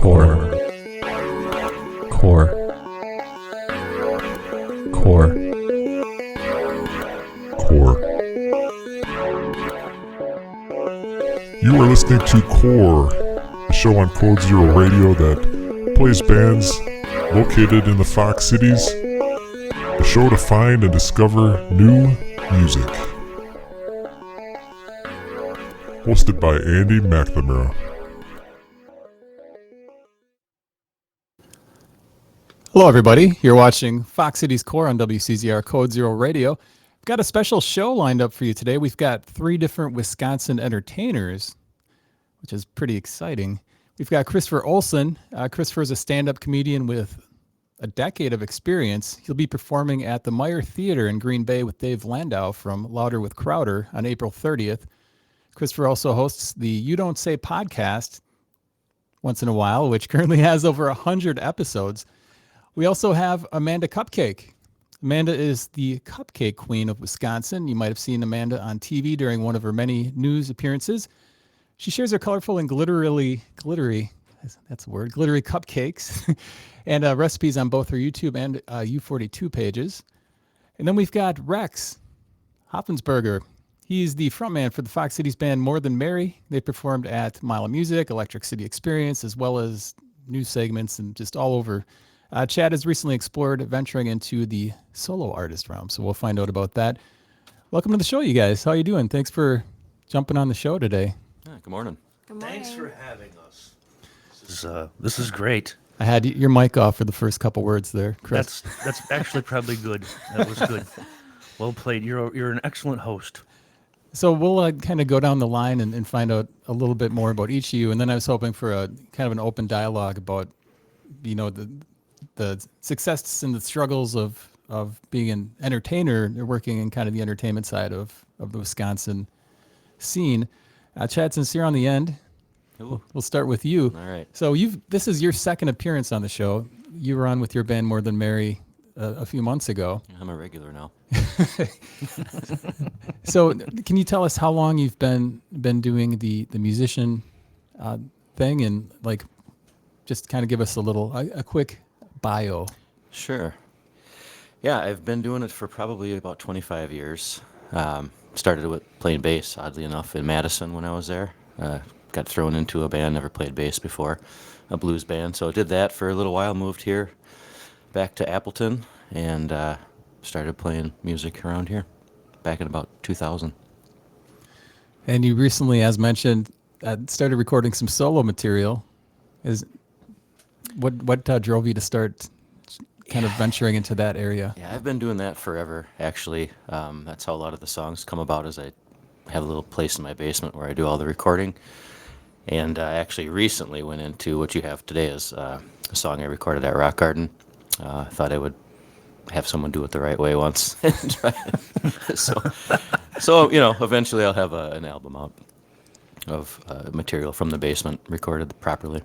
Core. Core. Core. Core. You are listening to Core, a show on Code Zero Radio that plays bands located in the Fox Cities, a show to find and discover new music. Hosted by Andy McNamara. Hello, everybody. You're watching Fox Cities Core on WCZR Code Zero Radio. We've got a special show lined up for you today. We've got 3 different Wisconsin entertainers, which is pretty exciting. We've got Kristoffer Olson. Kristoffer is a stand-up comedian with a decade of experience. He'll be performing at the Meyer Theater in Green Bay with Dave Landau from Louder with Crowder on April 30th. Kristoffer also hosts the You Don't Say podcast once in a while, which currently has over 100 episodes. We also have Amanda Cupcake. Amanda is the Cupcake Queen of Wisconsin. You might have seen Amanda on TV during one of her many news appearances. She shares her colorful and glittery cupcakes and recipes on both her YouTube and U42 pages. And then we've got Rex Hopfensperger. He's the frontman for the Fox Cities band More Than Merry. They performed at Mile of Music, Electric City Experience, as well as news segments and just all over. Chad has recently explored venturing into the solo artist realm, so we'll find out about that. Welcome to the show, you guys. How you doing? Thanks for jumping on the show today. Yeah, good morning. Good morning. Thanks for having us. This is great. I had your mic off for the first couple words there, Chris. That's actually probably good. That was good. Well played. You're an excellent host. So we'll kind of go down the line and find out a little bit more about each of you, and then I was hoping for a kind of an open dialogue about, you know, the success and the struggles of being an entertainer, working in kind of the entertainment side of the Wisconsin scene. Chad, since you're on the end, we'll start with you. All right. So this is your second appearance on the show. You were on with your band More Than Merry a few months ago. I'm a regular now. So can you tell us how long you've been doing the musician thing, and like just kind of give us a quick bio? Sure. Yeah, I've been doing it for probably about 25 years. Started with playing bass, oddly enough, in Madison when I was there. Got thrown into a band, never played bass before, a blues band. So I did that for a little while, moved here, back to Appleton, and started playing music around here back in about 2000. And you recently, as mentioned, started recording some solo material. What drove you to start kind of venturing into that area? Yeah, I've been doing that forever, actually. That's how a lot of the songs come about, is I have a little place in my basement where I do all the recording. And I actually recently went into what you have today is a song I recorded at Rock Garden. I thought I would have someone do it the right way once. so eventually I'll have an album out of material from the basement recorded properly.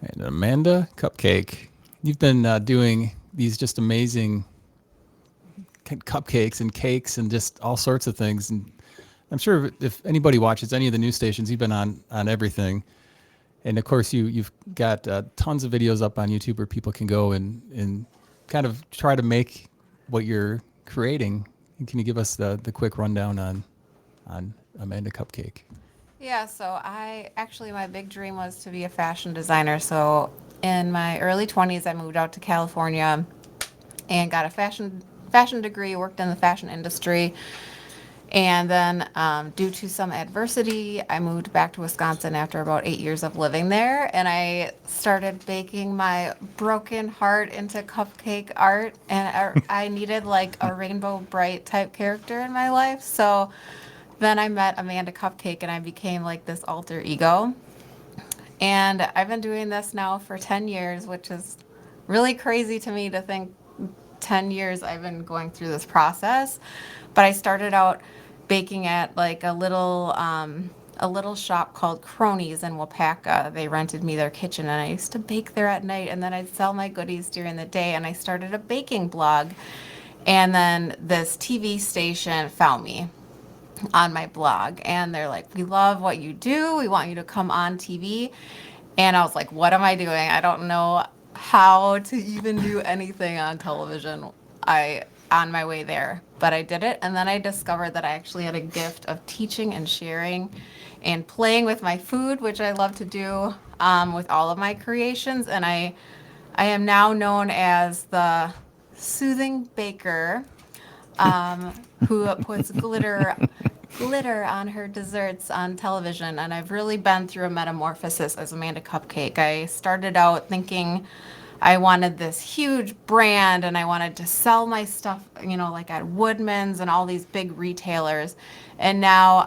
And Amanda Cupcake, you've been doing these just amazing cupcakes and cakes and just all sorts of things. And I'm sure if anybody watches any of the news stations, you've been on everything. And of course, you've got tons of videos up on YouTube where people can go and kind of try to make what you're creating. And can you give us the quick rundown on Amanda Cupcake? Yeah, so my big dream was to be a fashion designer. So in my early 20s, I moved out to California and got a fashion degree, worked in the fashion industry. And then due to some adversity, I moved back to Wisconsin after about 8 years of living there. And I started baking my broken heart into cupcake art. And I needed like a Rainbow Bright type character in my life. So then I met Amanda Cupcake and I became like this alter ego. And I've been doing this now for 10 years, which is really crazy to me to think 10 years I've been going through this process. But I started out baking at like a little shop called Cronies in Wapaka. They rented me their kitchen and I used to bake there at night, and then I'd sell my goodies during the day, and I started a baking blog. And then this TV station found me on my blog and they're like, we love what you do, we want you to come on TV. And I was like, what am I doing? I don't know how to even do anything on television. On my way there, but I did it. And then I discovered that I actually had a gift of teaching and sharing and playing with my food, which I love to do with all of my creations. And I am now known as the soothing baker who puts glitter on her desserts on television. And I've really been through a metamorphosis as Amanda Cupcake. I started out thinking I wanted this huge brand and I wanted to sell my stuff, like at Woodman's and all these big retailers. And now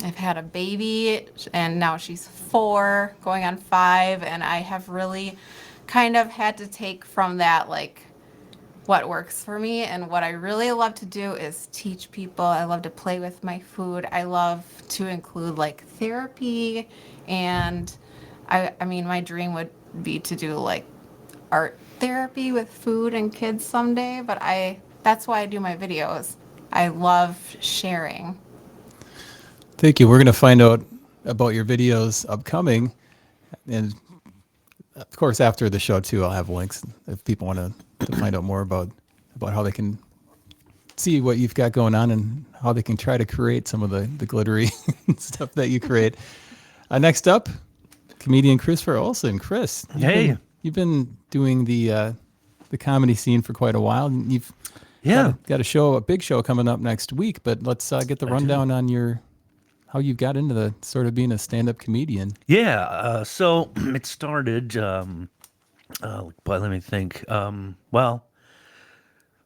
I've had a baby and now she's 4 going on 5. And I have really kind of had to take from that, like, what works for me. And what I really love to do is teach people. I love to play with my food. I love to include like therapy. And I mean, my dream would be to do like art therapy with food and kids someday, but that's why I do my videos. I love sharing. Thank you. We're going to find out about your videos upcoming. And of course, after the show too, I'll have links if people want to find out more about how they can see what you've got going on and how they can try to create some of the glittery stuff that you create. Next up, comedian Kristoffer Olson. Chris, you've been doing the comedy scene for quite a while. And you've got a big show coming up next week. But let's get the rundown on how you got into the sort of being a stand-up comedian. Yeah, so it started, but let me think. Well,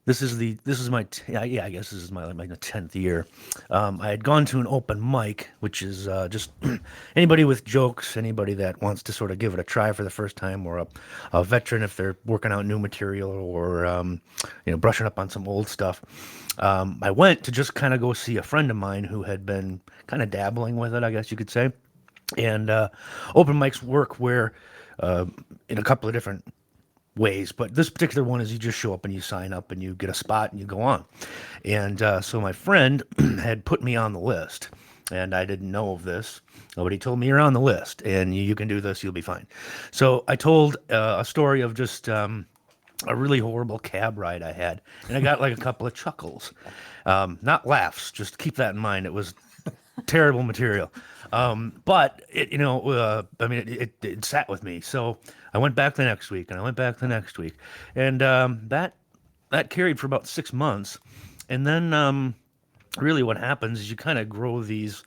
this is my I guess this is my 10th year. I had gone to an open mic, which is just anybody with jokes, anybody that wants to sort of give it a try for the first time, or a veteran if they're working out new material, or brushing up on some old stuff. I went to just kind of go see a friend of mine who had been kind of dabbling with it, I guess you could say. And open mics work where in a couple of different ways, but this particular one is you just show up and you sign up and you get a spot and you go on. And so my friend had put me on the list, and I didn't know of this, but he told me, you're on the list and you can do this, you'll be fine. So I told a story of just a really horrible cab ride I had, and I got like a couple of chuckles, not laughs, just keep that in mind. It was terrible material. But it sat with me. So I went back the next week, and I went back the next week, and that carried for about 6 months. And then really what happens is you kind of grow these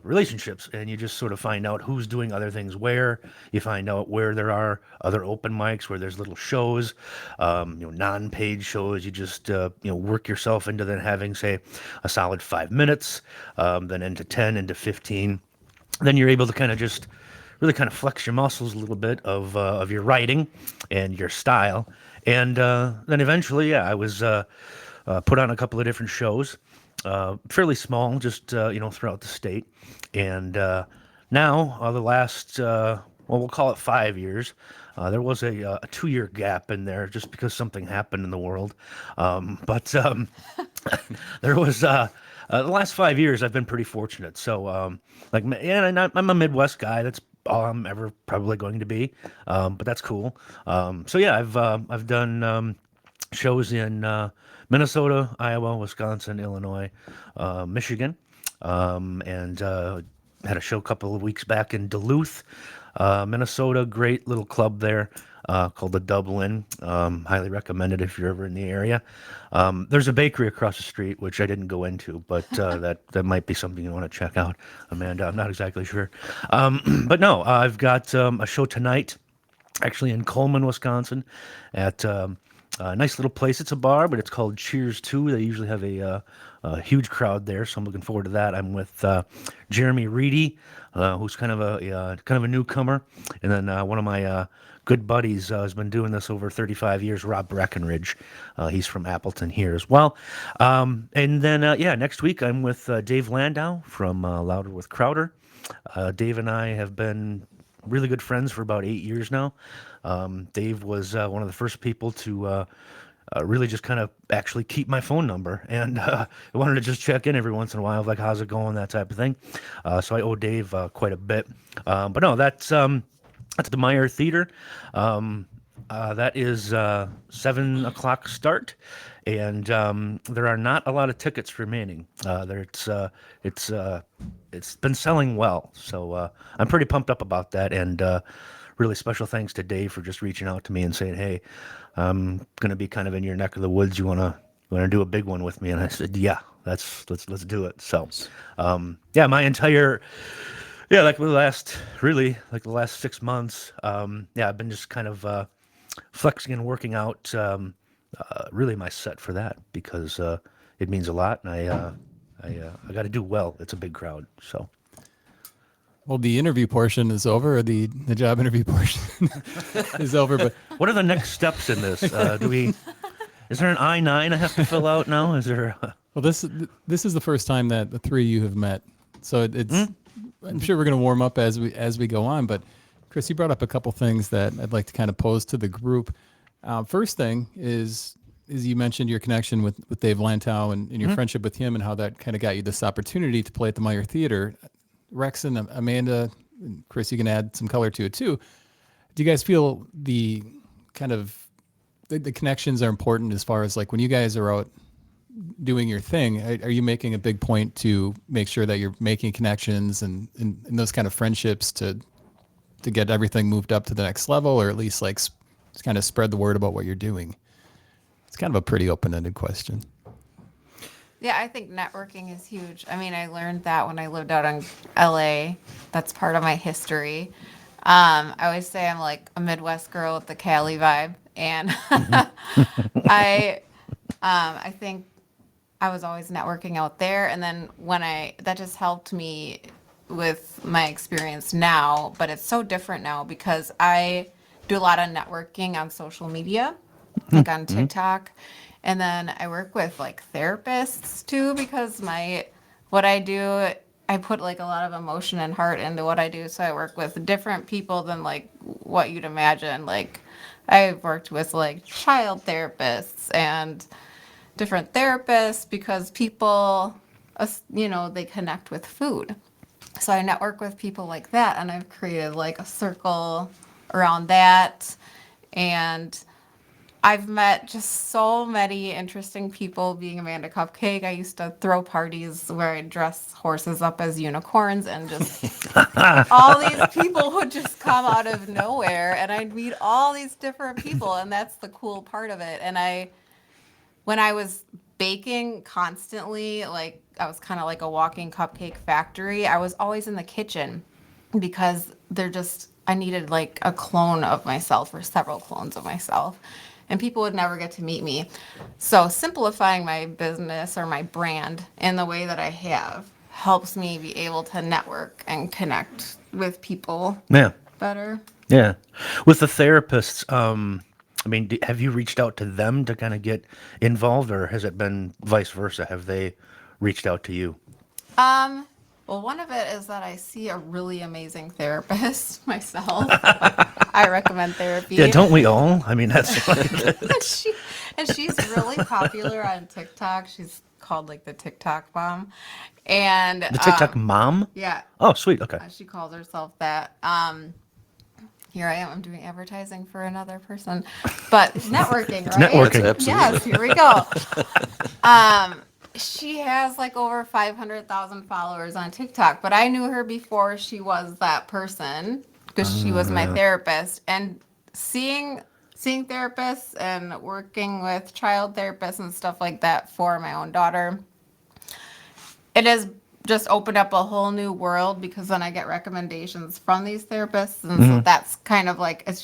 relationships, and you just sort of find out who's doing other things where. You find out where there are other open mics, where there's little shows, non-paid shows. You just work yourself into then having, say, a solid 5 minutes, then into 10, into 15. Then you're able to kind of just really kind of flex your muscles a little bit of your writing and your style. And then eventually, I was put on a couple of different shows. Fairly small, just throughout the state, and now the last we'll call it 5 years. There was a 2-year gap in there just because something happened in the world, but there was the last 5 years I've been pretty fortunate. So and I'm a Midwest guy. That's all I'm ever probably going to be, but that's cool. So yeah, I've done shows in Minnesota, Iowa, Wisconsin, Illinois, Michigan, and had a show a couple of weeks back in Duluth, Minnesota. Great little club there called the Dublin. Highly recommend it if you're ever in the area. There's a bakery across the street, which I didn't go into, but that might be something you want to check out, Amanda. I'm not exactly sure. But no, I've got a show tonight, actually in Coleman, Wisconsin, at a nice little place. It's a bar, but it's called Cheers 2. They usually have a huge crowd there, so I'm looking forward to that. I'm with Jeremy Reedy, who's kind of a newcomer, and then one of my good buddies has been doing this over 35 years, Rob Breckenridge. He's from Appleton here as well. And then next week I'm with Dave Landau from Louder with Crowder. Dave and I have been really good friends for about 8 years now. Dave was one of the first people to really just kind of actually keep my phone number, and I wanted to just check in every once in a while, like, how's it going, that type of thing. So I owe Dave quite a bit. But no, that's At the Meyer Theater. That is 7 o'clock start, and there are not a lot of tickets remaining. It's been selling well, so I'm pretty pumped up about that. And really special thanks to Dave for just reaching out to me and saying, "Hey, I'm gonna be kind of in your neck of the woods. You wanna do a big one with me?" And I said, "Yeah, let's do it." So, yeah, my entire like the last 6 months, yeah, I've been just kind of flexing and working out really my set for that because it means a lot, and I got to do well. It's a big crowd, so. Well, the interview portion is over, or the job interview portion is over. But What are the next steps in this? Is there an I-9 I have to fill out now? Is there? well, this is the first time that the three of you have met, so it's. I'm sure we're going to warm up as we go on. But Chris, you brought up a couple things that I'd like to kind of pose to the group. First thing is you mentioned your connection with Dave Landau and your friendship with him and how that kind of got you this opportunity to play at the Meyer Theater. Rex and Amanda, and Chris, you can add some color to it too. Do you guys feel the kind of the connections are important as far as like when you guys are out doing your thing? Are you making a big point to make sure that you're making connections and those kind of friendships to get everything moved up to the next level, or at least like kind of spread the word about what you're doing? It's kind of a pretty open-ended question. Yeah, I think networking is huge. I mean, I learned that when I lived out in LA. That's part of my history. I always say I'm like a Midwest girl with the Cali vibe, and I think I was always networking out there, and then that just helped me with my experience now. But it's so different now because I do a lot of networking on social media, like on TikTok. And then I work with like therapists too, because what I do, I put like a lot of emotion and heart into what I do. So I work with different people than like what you'd imagine. Like I've worked with like child therapists and different therapists because people, they connect with food. So I network with people like that, and I've created like a circle around that. And I've met just so many interesting people being Amanda Cupcake. I used to throw parties where I'd dress horses up as unicorns, and just all these people would just come out of nowhere, and I'd meet all these different people, and that's the cool part of it. And when I was baking constantly, like I was kind of like a walking cupcake factory, I was always in the kitchen because I needed like a clone of myself or several clones of myself. And people would never get to meet me. So simplifying my business or my brand in the way that I have helps me be able to network and connect with people better. Yeah. With the therapists, I mean, have you reached out to them to kind of get involved, or has it been vice versa? Have they reached out to you? Well, one of it is that I see a really amazing therapist myself. I recommend therapy. Yeah, don't we all? I mean, that's and she's really popular on TikTok. She's called like the TikTok mom. And the TikTok mom? Yeah. Oh, sweet. Okay. She calls herself that. Here I am. I'm doing advertising for another person. But networking, right? Networking. Absolutely. Yes, here we go. She has like over 500,000 followers on TikTok, but I knew her before she was that person because she was my therapist. And seeing therapists and working with child therapists and stuff like that for my own daughter, it has just opened up a whole new world because then I get recommendations from these therapists. And so that's kind of like, it's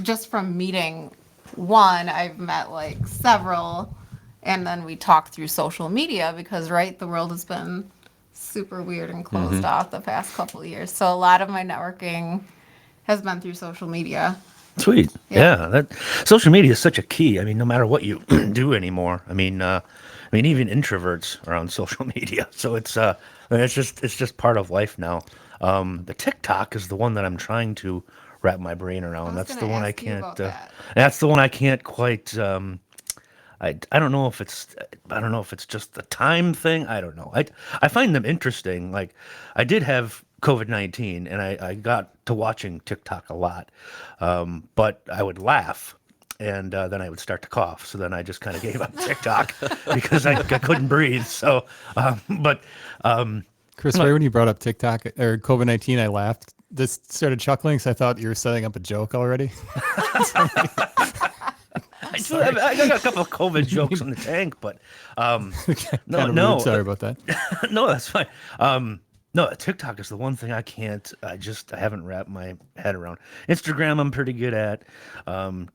just from meeting one, I've met like several. And then we talk through social media because, right, the world has been super weird and closed off the past couple of years. So a lot of my networking has been through social media. Sweet. Yeah. That social media is such a key. I mean, no matter what you do anymore. I mean, even introverts are on social media. So it's just part of life now. The TikTok is the one that I'm trying to wrap my brain around. That's the one I can't. That's the one I can't quite. I don't know if it's just the time thing. I don't know. I find them interesting. Like I did have COVID-19, and I got to watching TikTok a lot, but I would laugh. And then I would start to cough. So then I just kind of gave up TikTok because I couldn't breathe. So, Chris, right when you brought up TikTok or COVID-19, I laughed. Just started chuckling because I thought you were setting up a joke already. I got a couple of COVID jokes in the tank, but no. Sorry about that. No, that's fine. No, TikTok is the one thing I haven't wrapped my head around. Instagram, I'm pretty good at.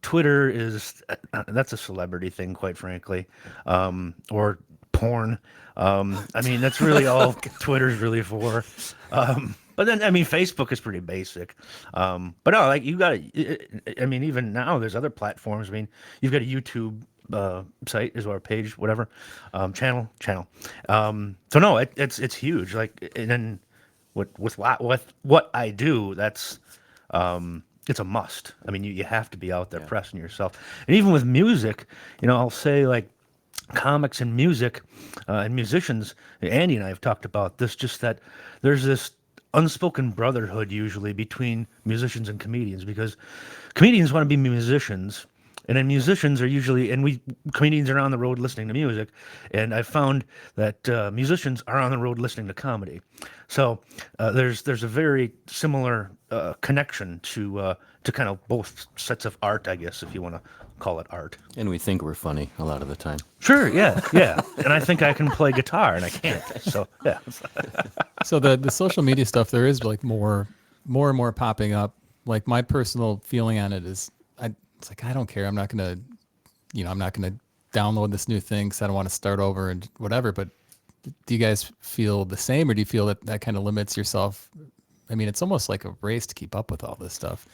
Twitter is, that's a celebrity thing, quite frankly. Or porn. I mean, that's really all Twitter's really for. But then, I mean, Facebook is pretty basic. But no, like I mean, even now there's other platforms. I mean, you've got a YouTube site is our page, whatever, channel. So no, it's huge. Like, and then with what I do, that's it's a must. I mean, you have to be out there pressing yourself. And even with music, I'll say like comics and music and musicians. Andy and I have talked about this. Just that there's this unspoken brotherhood usually between musicians and comedians, because comedians want to be musicians. And then musicians are usually, comedians are on the road listening to music, and I've found that musicians are on the road listening to comedy. So there's a very similar connection to kind of both sets of art, I guess, if you want to call it art. And we think we're funny a lot of the time. Sure, yeah. And I think I can play guitar, and I can't. So yeah. So the social media stuff, there is like more and more popping up. Like my personal feeling on it is, it's like, I don't care. I'm not gonna download this new thing because I don't want to start over and whatever. But do you guys feel the same, or do you feel that kind of limits yourself? I mean, it's almost like a race to keep up with all this stuff.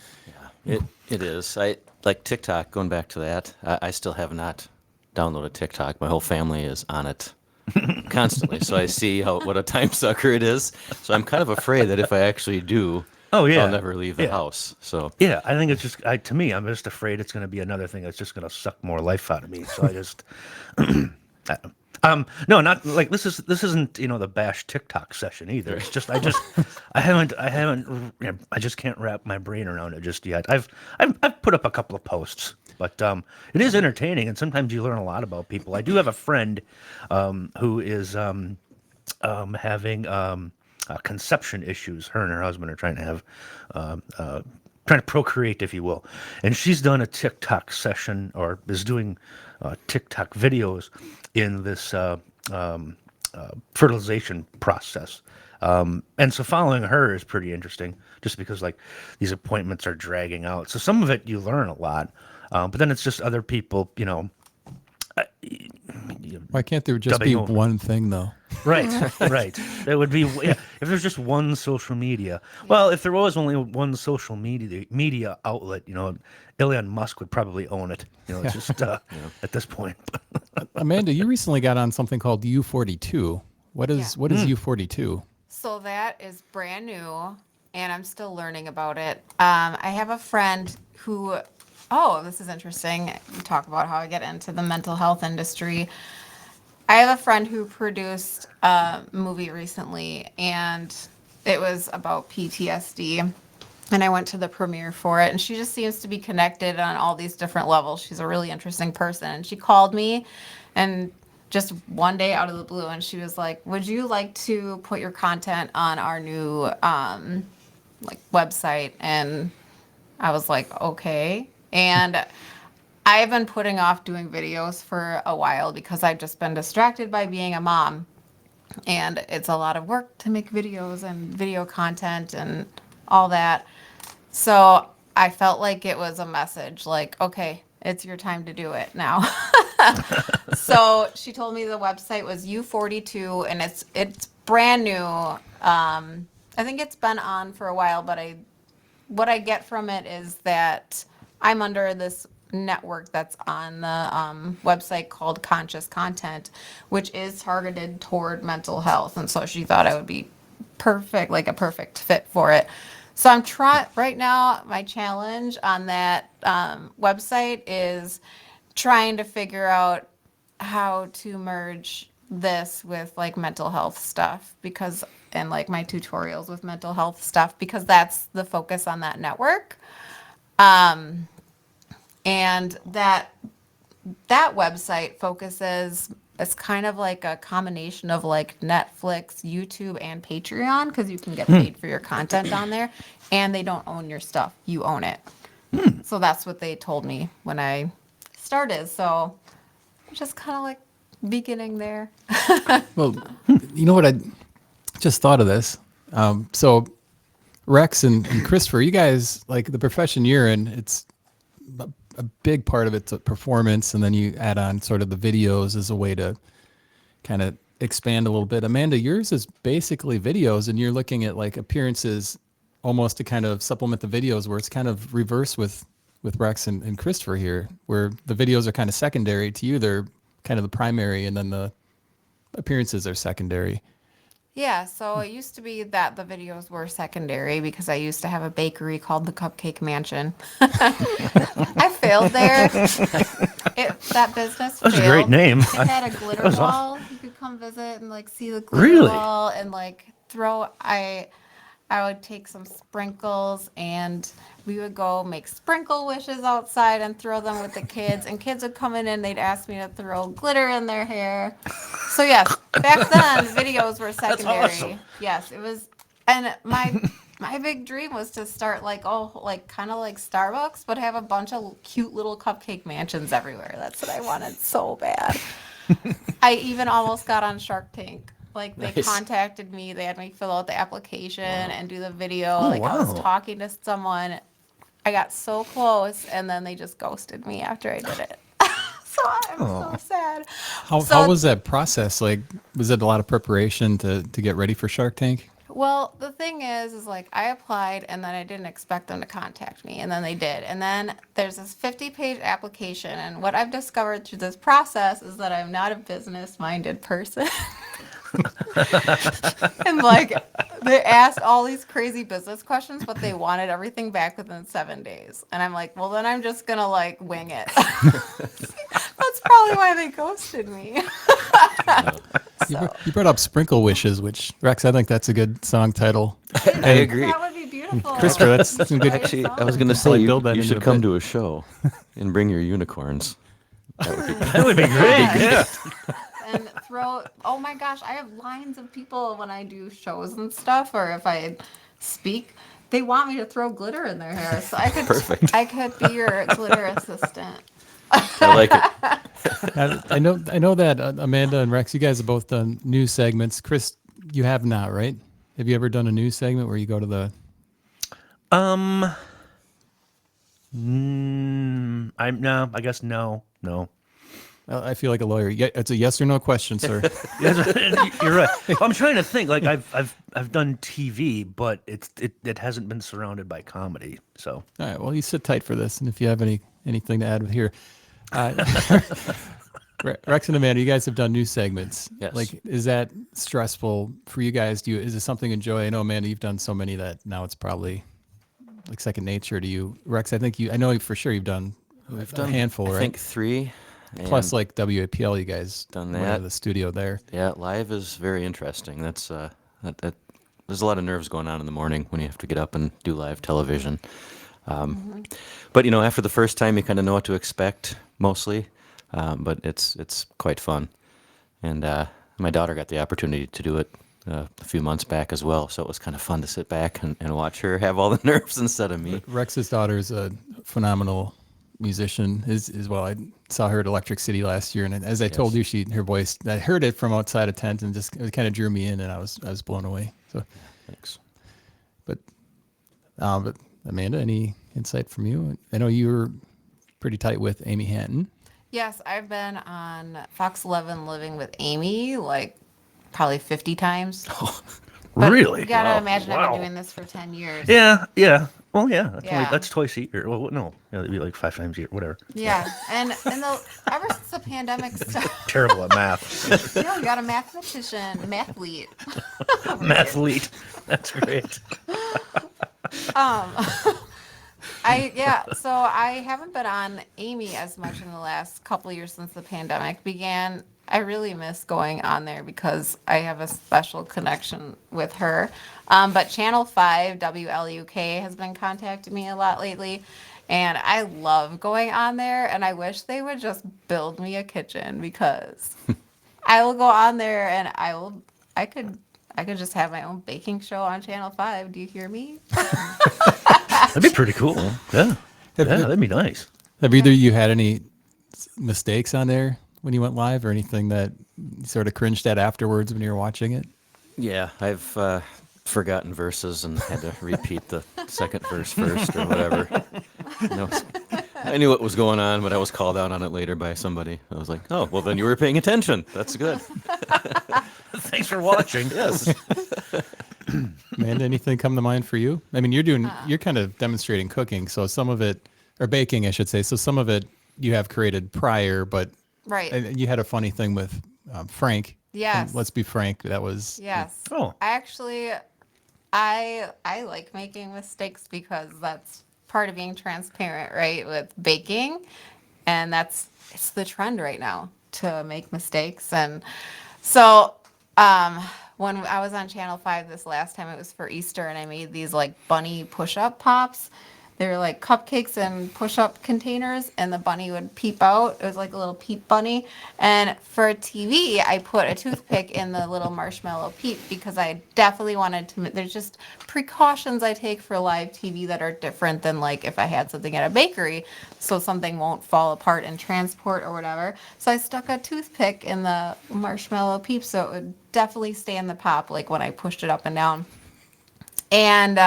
Yeah, it is. I like TikTok. Going back to that, I still have not downloaded TikTok. My whole family is on it constantly, so I see what a time sucker it is. So I'm kind of afraid that if I actually do, I'll never leave the house. So yeah, I think it's just to me, I'm just afraid it's going to be another thing that's just going to suck more life out of me. So I just no, not like this isn't the bash TikTok session either. It's just I just can't wrap my brain around it just yet. I've put up a couple of posts, but it is entertaining, and sometimes you learn a lot about people. I do have a friend who is having conception issues. Her and her husband are trying to have trying to procreate, if you will, and she's done a TikTok session, or is doing TikTok videos in this fertilization process. And so following her is pretty interesting, just because like these appointments are dragging out. So some of it you learn a lot, but then it's just other people, Why can't there just be one thing though? Right. There would be, if there's just one social media. Well, if there was only one social media outlet, Elon Musk would probably own it. It's just at this point. Amanda, you recently got on something called U42. What is U42? So that is brand new, and I'm still learning about it. I have a friend who, this is interesting. You talk about how I get into the mental health industry. I have a friend who produced a movie recently, and it was about PTSD. And I went to the premiere for it, and she just seems to be connected on all these different levels. She's a really interesting person. And she called me, and just one day out of the blue, and she was like, would you like to put your content on our new website? And I was like, okay. And I've been putting off doing videos for a while because I've just been distracted by being a mom. And it's a lot of work to make videos and video content and all that. So I felt like it was a message like, okay, it's your time to do it now. So she told me the website was U42, and it's brand new. I think it's been on for a while, but what I get from it is that I'm under this network that's on the website called Conscious Content, which is targeted toward mental health. And so she thought I would be perfect, like a perfect fit for it. So I'm trying right now. My challenge on that website is trying to figure out how to merge this with like mental health stuff, because and like my tutorials with mental health stuff because that's the focus on that network. And that website focuses, it's kind of like a combination of like Netflix, YouTube, and Patreon because you can get paid for your content on there, and they don't own your stuff. You own it. So that's what they told me when I started. So just kind of like beginning there. Well, you know what? I just thought of this. So Rex and Christopher, you guys, like the profession you're in, it's a big part of it's a performance, and then you add on sort of the videos as a way to kind of expand a little bit. Amanda, yours is basically videos, and you're looking at like appearances almost to kind of supplement the videos, where it's kind of reverse with Rex and Christopher here, where the videos are kind of secondary to you. They're kind of the primary, and then the appearances are secondary. Yeah, so it used to be that the videos were secondary because I used to have a bakery called the Cupcake Mansion. I failed there. That business failed. That's a great name. It had a glitter wall. You could come visit and like see the glitter Really? wall and like throw. I would take some sprinkles and we would go make sprinkle wishes outside and throw them with the kids. And kids would come in and they'd ask me to throw glitter in their hair. So yes, back then videos were secondary. awesome. Yes, it was. And my big dream was to start like kind of like Starbucks, but have a bunch of cute little cupcake mansions everywhere. That's what I wanted so bad. I even almost got on Shark Tank. Like they Nice. contacted me, they had me fill out the application and do the video. I was wow. talking to someone. I got so close, and then they just ghosted me after I did it. So I'm so sad. How was that process? Like, was it a lot of preparation to get ready for Shark Tank? Well, the thing is like I applied and then I didn't expect them to contact me, and then they did. And then there's this 50-page application, and what I've discovered through this process is that I'm not a business-minded person. And like they asked all these crazy business questions, but they wanted everything back within 7 days. And I'm like, well, then I'm just gonna like wing it. That's probably why they ghosted me. You brought up Sprinkle Wishes, which, Rex, I think that's a good song title. I agree. That would be beautiful. Christopher, that's some good. Actually, I was going to say Probably you, build that you into should the come bit. to a show and bring your unicorns. That would be great. Yeah. And oh my gosh, I have lines of people when I do shows and stuff, or if I speak, they want me to throw glitter in their hair. So Perfect. I could be your glitter assistant. I like it. I know that Amanda and Rex, you guys have both done news segments. Chris, you have not, right? Have you ever done a news segment where you go to the? I guess no. I feel like a lawyer. Yeah, it's a yes or no question, sir. You're right. I'm trying to think. Like I've done TV, but it hasn't been surrounded by comedy. So All right. Well, you sit tight for this, and if you have anything to add here, Rex and Amanda, you guys have done news segments. Yes. Like, is that stressful for you guys? Is it something you enjoy? I know, Amanda, you've done so many that now it's probably like second nature to you. Rex, I know for sure you've done a handful, I right? think 3. Plus, and like WAPL, you guys done went that. to the studio there. Yeah, live is very interesting. That's there's a lot of nerves going on in the morning when you have to get up and do live television. But after the first time, you kind of know what to expect mostly. But it's quite fun, and my daughter got the opportunity to do it a few months back as well. So it was kind of fun to sit back and watch her have all the nerves instead of me. Rex's daughter is a phenomenal musician as well. I saw her at Electric City last year, and as I told you, her voice, I heard it from outside a tent, and it kind of drew me in, and I was blown away. So Thanks. But Amanda, any insight from you? I know you were pretty tight with Amy Hanton. Yes, I've been on Fox 11 Living with Amy like probably 50 times. But really, you gotta Wow. imagine I've Wow. been doing this for 10 years. Yeah. Well, yeah. Yeah. That's twice a year. Well, no, it'd be like 5 times a year, whatever. Yeah, and ever since the pandemic started, Terrible at math. you got a mathematician, mathlete. Mathlete. That's great. So I haven't been on Amy as much in the last couple of years since the pandemic began. I really miss going on there because I have a special connection with her. But Channel 5, WLUK, has been contacting me a lot lately. And I love going on there. And I wish they would just build me a kitchen because I will go on there and I could, I could just have my own baking show on Channel 5. Do you hear me? That'd be pretty cool. Yeah. Have, Yeah, that'd be nice. have either of you had any mistakes on there when you went live, or anything that you sort of cringed at afterwards when you were watching it? Yeah, I've forgotten verses and had to repeat the second verse first or whatever. No, I knew what was going on, but I was called out on it later by somebody. I was like, oh, well, then you were paying attention. That's good. Thanks for watching. Yes. Amanda, anything come to mind for you? I mean, you're kind of demonstrating cooking, so some of it, or baking, I should say. So some of it you have created prior, but Right. you had a funny thing with Frank. Yes. And let's be frank, that was Yes. Oh. I actually, I like making mistakes because that's part of being transparent, right? With baking, and it's the trend right now to make mistakes. And so, when I was on Channel 5 this last time, it was for Easter, and I made these like bunny push-up pops. They were like cupcakes in push-up containers, and the bunny would peep out. It was like a little peep bunny. And for TV, I put a toothpick in the little marshmallow peep because I definitely wanted to. There's just precautions I take for live TV that are different than like if I had something at a bakery, so something won't fall apart in transport or whatever. So I stuck a toothpick in the marshmallow peep so it would definitely stay in the pop, like when I pushed it up and down. And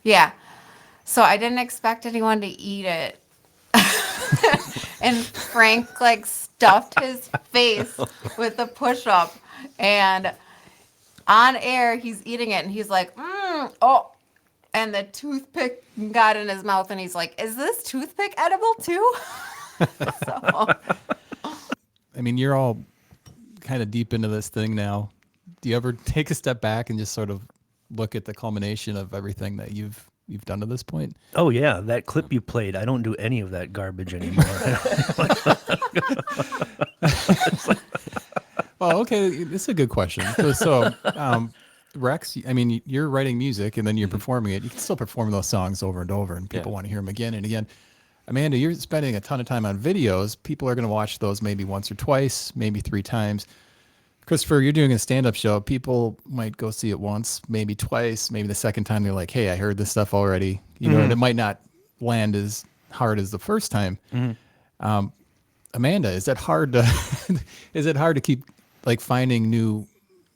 yeah. So I didn't expect anyone to eat it. And Frank like stuffed his face with the push-up, and on air he's eating it and he's like, oh, and the toothpick got in his mouth and he's like, is this toothpick edible too? So I mean, you're all kind of deep into this thing now. Do you ever take a step back and just sort of look at the culmination of everything that you've done to this point? Oh yeah, that clip you played. I don't do any of that garbage anymore. Well, okay, this is a good question. Rex, I mean, you're writing music and then you're performing it. You can still perform those songs over and over, and people want to hear them again and again. Amanda, you're spending a ton of time on videos. People are going to watch those maybe once or twice, maybe 3 times. Kristoffer, you're doing a stand-up show. People might go see it once, maybe twice, maybe the second time they're like, hey, I heard this stuff already. You know, and it might not land as hard as the first time. Amanda, is that hard to is it hard to keep like finding new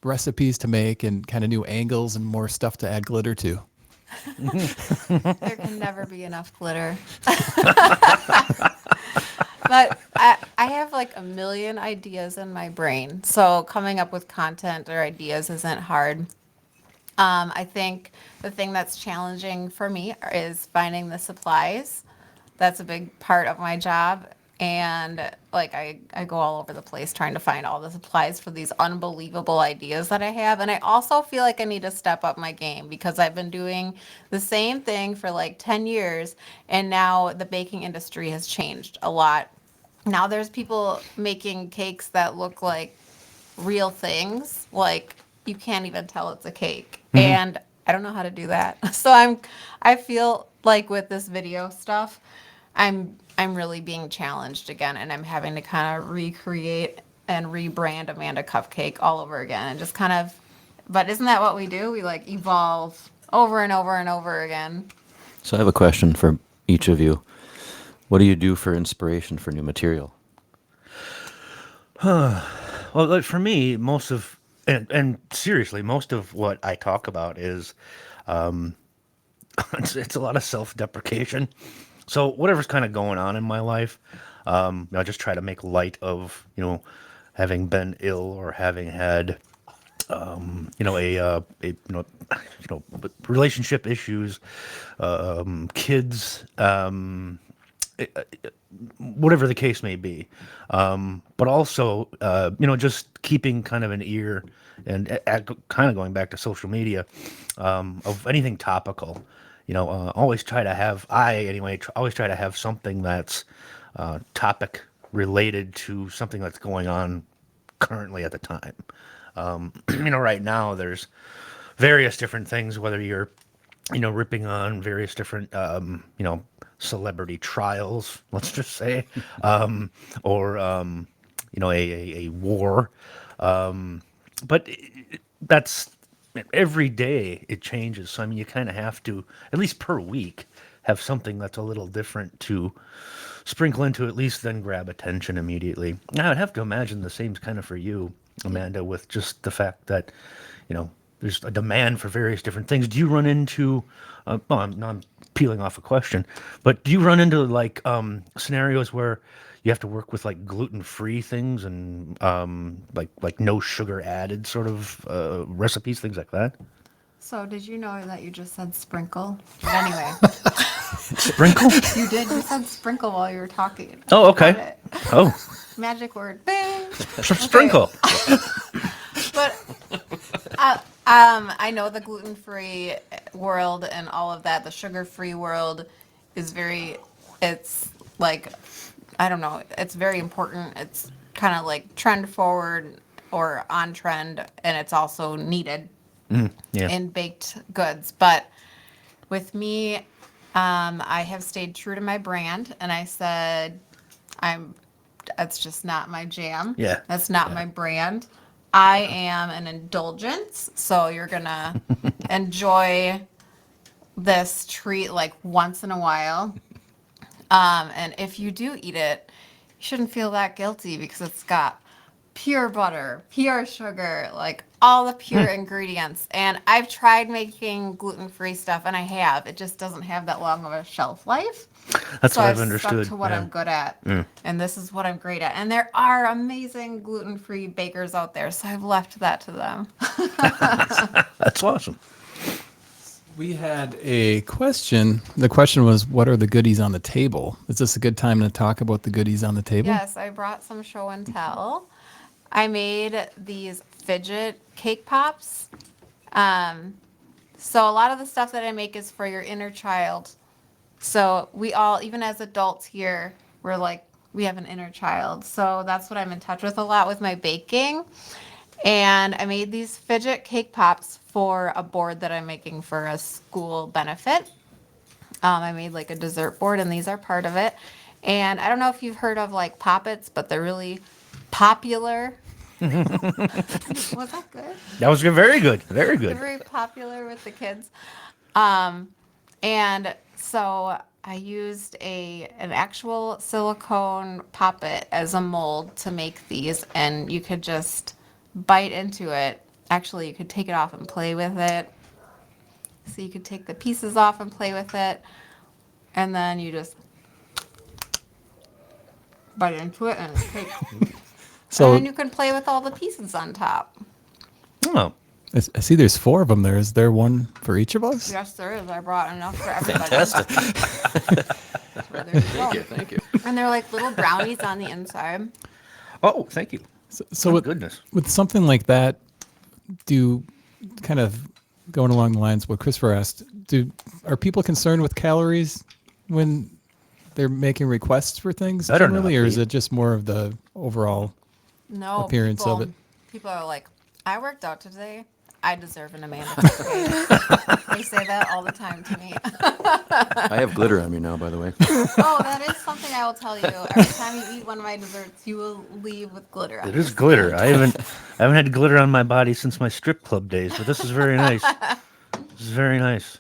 recipes to make and kind of new angles and more stuff to add glitter to? there can never be enough glitter. But I have like a million ideas in my brain. So coming up with content or ideas isn't hard. I think the thing that's challenging for me is finding the supplies. That's a big part of my job. And like I go all over the place trying to find all the supplies for these unbelievable ideas that I have. And I also feel like I need to step up my game because I've been doing the same thing for like 10 years. And now the baking industry has changed a lot. Now there's people making cakes that look like real things. Like you can't even tell it's a cake. And I don't know how to do that. So I feel like with this video stuff, I'm really being challenged again, and I'm having to kind of recreate and rebrand Amanda Cupcake all over again, and just kind of, but isn't that what we do? We like evolve over and over and over again. So I have a question for each of you. What do you do for inspiration for new material? Well, like for me, most of and seriously, most of what I talk about is it's a lot of self-deprecation. So whatever's kind of going on in my life, I just try to make light of, having been ill or having had, relationship issues, kids, whatever the case may be. But also, just keeping kind of an ear and kind of going back to social media, of anything topical. Always try to have something that's topic related to something that's going on currently at the time. Right now there's various different things, whether you're, ripping on various different, celebrity trials, let's just say, or, a war. But that's every day it changes. So, I mean, you kind of have to, at least per week, have something that's a little different to sprinkle into, at least then grab attention immediately. Now, I'd have to imagine the same's kind of for you, Amanda, with just the fact that, there's a demand for various different things. Do you run into, I'm peeling off a question, but do you run into like scenarios where you have to work with like gluten-free things and like no sugar added sort of recipes, things like that? So did you know that you just said sprinkle? But anyway, Sprinkle? you did. You said sprinkle while you were talking. Oh, about okay. it. Oh, Magic word. Bing. sprinkle. But I know the gluten-free world and all of that. The sugar-free world is it's like, I don't know, it's very important. It's kind of like trend forward or on trend, and it's also needed Yeah. in baked goods. But with me, I have stayed true to my brand, and I said, that's just not my jam. Yeah. That's not my brand. I am an indulgence, so you're gonna enjoy this treat like once in a while. And if you do eat it, you shouldn't feel that guilty because it's got pure butter, pure sugar, like all the pure ingredients. And I've tried making gluten-free stuff, and I have. It just doesn't have that long of a shelf life. That's So what I've I've understood. stuck to what yeah. I'm good at, and this is what I'm great at. And there are amazing gluten-free bakers out there, so I've left that to them. That's awesome. We had a question. The question was, what are the goodies on the table? Is this a good time to talk about the goodies on the table? Yes, I brought some show and tell. I made these Fidget cake pops. So a lot of the stuff that I make is for your inner child. So we all, even as adults here, we're like, we have an inner child. So that's what I'm in touch with a lot with my baking. And I made these Fidget cake pops for a board that I'm making for a school benefit. I made like a dessert board, and these are part of it. And I don't know if you've heard of like Poppets, but they're really popular. Was that good? That was good. Very good. Very They're good. very popular with the kids. And so I used an actual silicone poppet as a mold to make these, and you could just bite into it. Actually, you could take it off and play with it. So you could take the pieces off and play with it, and then you just bite into it and it's cake. So And then you can play with all the pieces on top. Oh, I see there's 4 of them there. Is there one for each of us? Yes, there is. I brought enough for everybody. Fantastic. So there you go. Thank you. And they're like little brownies on the inside. oh, thank you. So Oh, with, goodness. with something like that, do kind of going along the lines of what Christopher asked, are people concerned with calories when they're making requests for things Better not generally, or is be. it just more of the overall? No, Appearance of it. People are like, I worked out today. I deserve an Amanda Cupcake. They say that all the time to me. I have glitter on me now, by the way. Oh, that is something I will tell you. Every time you eat one of my desserts, you will leave with glitter on It your is glitter. I haven't had glitter on my body since my strip club days, but this is very nice. This is very nice.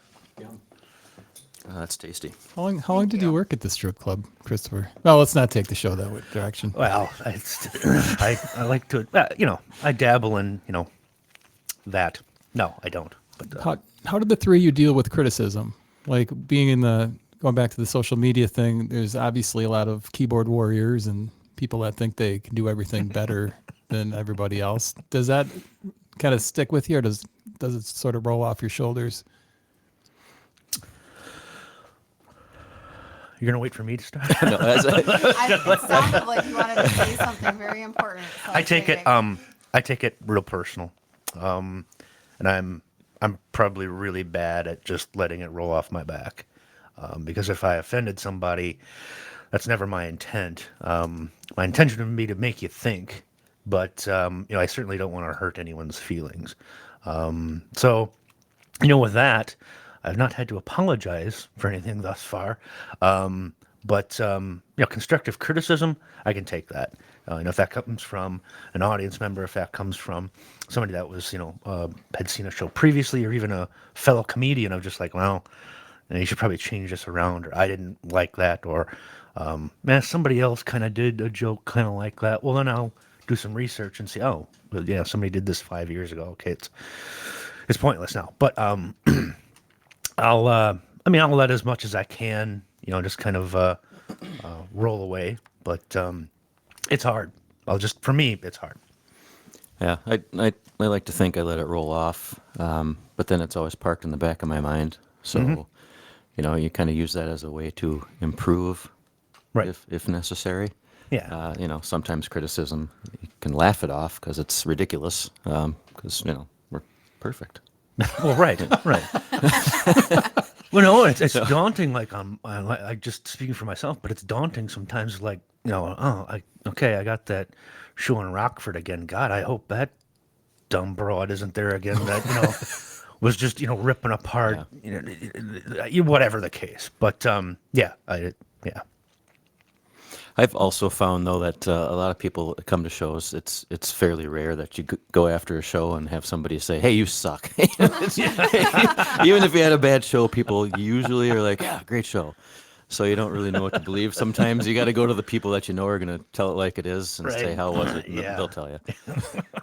That's tasty. How long did you work at the strip club, Christopher? Well, let's not take the show that direction. Well, I like to, I dabble in, that. No, I don't. But How did the 3 of you deal with criticism? Like being going back to the social media thing, there's obviously a lot of keyboard warriors and people that think they can do everything better than everybody else. Does that kind of stick with you, or does it sort of roll off your shoulders? you're gonna wait for me to start. No, It sounded like you wanted to say something very important. So I take it waiting. I take it real personal, and I'm probably really bad at just letting it roll off my back, because if I offended somebody, That's never my intent. My intention would be to make you think, but I certainly don't want to hurt anyone's feelings. So, with that, I've not had to apologize for anything thus far. But constructive criticism, I can take that. If that comes from an audience member, if that comes from somebody that was, had seen a show previously, or even a fellow comedian of just like, well, you should probably change this around, or I didn't like that, or somebody else kind of did a joke kind of like that. Well, then I'll do some research and see, oh, well, yeah, somebody did this 5 years ago. Okay, it's pointless now. But I'll let as much as I can, just kind of roll away. But it's hard. For me, it's hard. Yeah, I like to think I let it roll off, but then it's always parked in the back of my mind. So, you kind of use that as a way to improve, right, if necessary. Yeah. Sometimes criticism, you can laugh it off because it's ridiculous, because, we're perfect. Well, right. Well, no, it's daunting. Like I just speaking for myself, but it's daunting sometimes. Like I got that show in Rockford again. God, I hope that dumb broad isn't there again. That was just ripping apart. Whatever the case. But yeah. I've also found though that a lot of people that come to shows, it's fairly rare that you go after a show and have somebody say, "Hey, you suck." Even if you had a bad show, people usually are like, "Yeah, great show." So you don't really know what to believe. Sometimes you got to go to the people that are going to tell it like it is and say, "How was it?" And they'll tell you.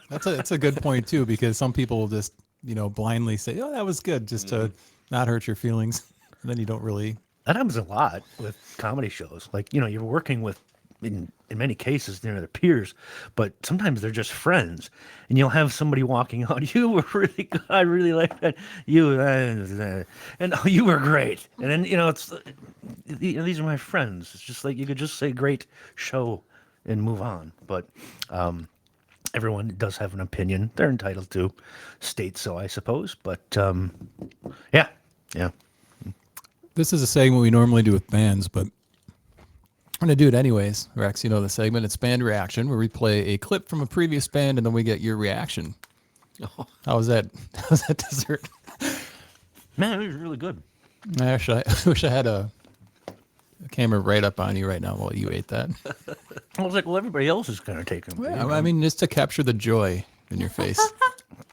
That's a good point too, because some people will just blindly say, "Oh, that was good," just to not hurt your feelings, and then you don't really. That happens a lot with comedy shows. Like, you're working with, in many cases, they're peers, but sometimes they're just friends. And you'll have somebody walking out, "You were really good. I really like that. And oh, you were great." And then, it's, these are my friends. It's just like, you could just say great show and move on. But everyone does have an opinion. They're entitled to state so, I suppose. But yeah. This is a segment we normally do with bands, but I'm going to do it anyways. Rex, the segment. It's Band Reaction, where we play a clip from a previous band, and then we get your reaction. Oh. How was that? How's that dessert? Man, it was really good. I wish I had a camera right up on you right now while you ate that. I was like, well, everybody else is kind of taking it. Well, I mean, just to capture the joy in your face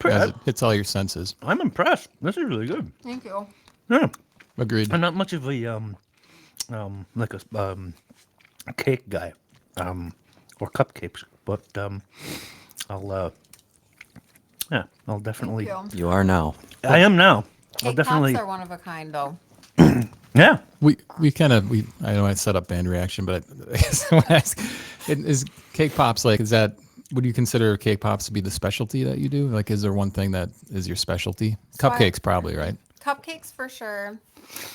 as it hits all your senses. I'm impressed. This is really good. Thank you. Yeah. Agreed. I'm not much of a like a cake guy, or cupcakes, but I'll definitely. Thank You are now. I am now. I'll Cake definitely. pops are one of a kind, though. Yeah. I know I set up Band Reaction, but I guess I want to ask, is Cake Pops would you consider Cake Pops to be the specialty that you do? Like, is there one thing that is your specialty? Cupcakes probably, right? Cupcakes for sure.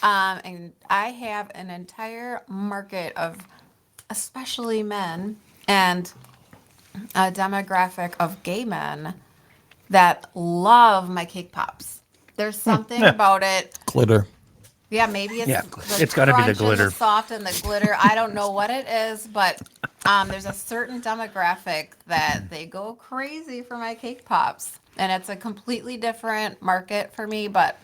And I have an entire market of especially men and a demographic of gay men that love my cake pops. There's something about it. Glitter. Yeah, maybe it's it's got to be the crunch and glitter. the soft and the glitter. I don't know what it is, but there's a certain demographic that they go crazy for my cake pops, and it's a completely different market for me. But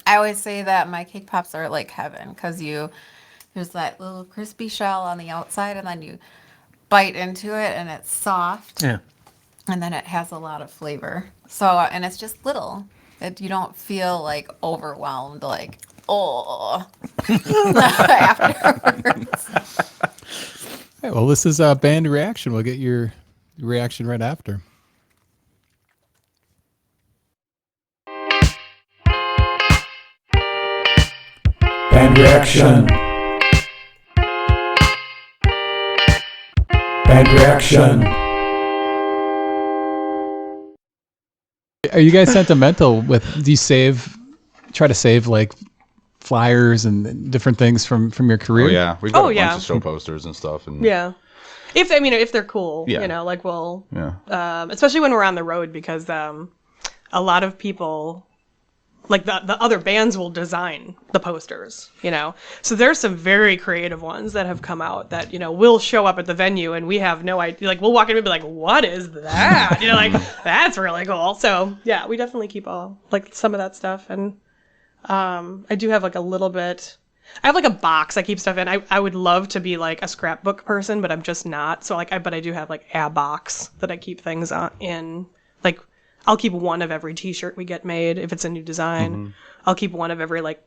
I always say that my cake pops are like heaven because there's that little crispy shell on the outside, and then you bite into it, and it's soft. Yeah. And then it has a lot of flavor. So, and it's just little. You don't feel like overwhelmed, like, oh, afterwards. Hey, well, this is Band Reaction. We'll get your reaction right after. Band Reaction. Band Reaction. Are you guys sentimental with? Do you try to save like flyers and different things from your career? Oh yeah, we've got a bunch of show posters and stuff. And yeah, if they're cool, Yeah. like we'll, yeah, especially when we're on the road, because a lot of people like the other bands will design the posters, you know. So there's some very creative ones that have come out that, you know, will show up at the venue and we have no idea. Like we'll walk in and be like, what is that? You know, like that's really cool. So yeah, we definitely keep like some of that stuff. And I do have like a little bit. I have like a box I keep stuff in. I would love to be like a scrapbook person, but I'm just not. So like but I do have like a box that I keep things in. Like I'll keep one of every t-shirt we get made if it's a new design. I'll keep one of every like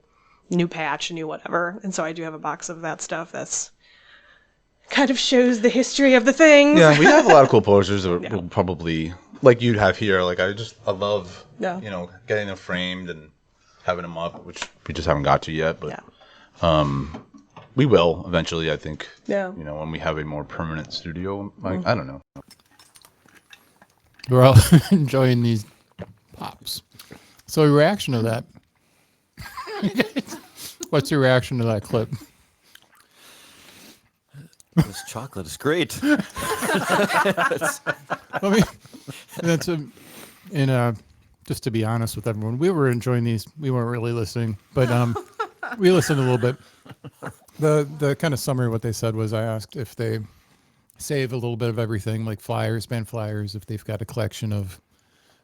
new patch, new whatever. And so I do have a box of that stuff that's kind of shows the history of the things. Yeah, we have a lot of cool posters that we'll probably, like you'd have here. Like I love, you know, getting them framed and having them up, which we just haven't got to yet. But we will eventually, I think. Yeah. You know, when we have a more permanent studio. Like I don't know. We're all enjoying these pops. So your reaction to that? What's your reaction to that clip? This chocolate is great. Just to be honest with everyone, we were enjoying these. We weren't really listening, but we listened a little bit. The kind of summary of what they said was I asked if they save a little bit of everything, like flyers, band flyers, if they've got a collection of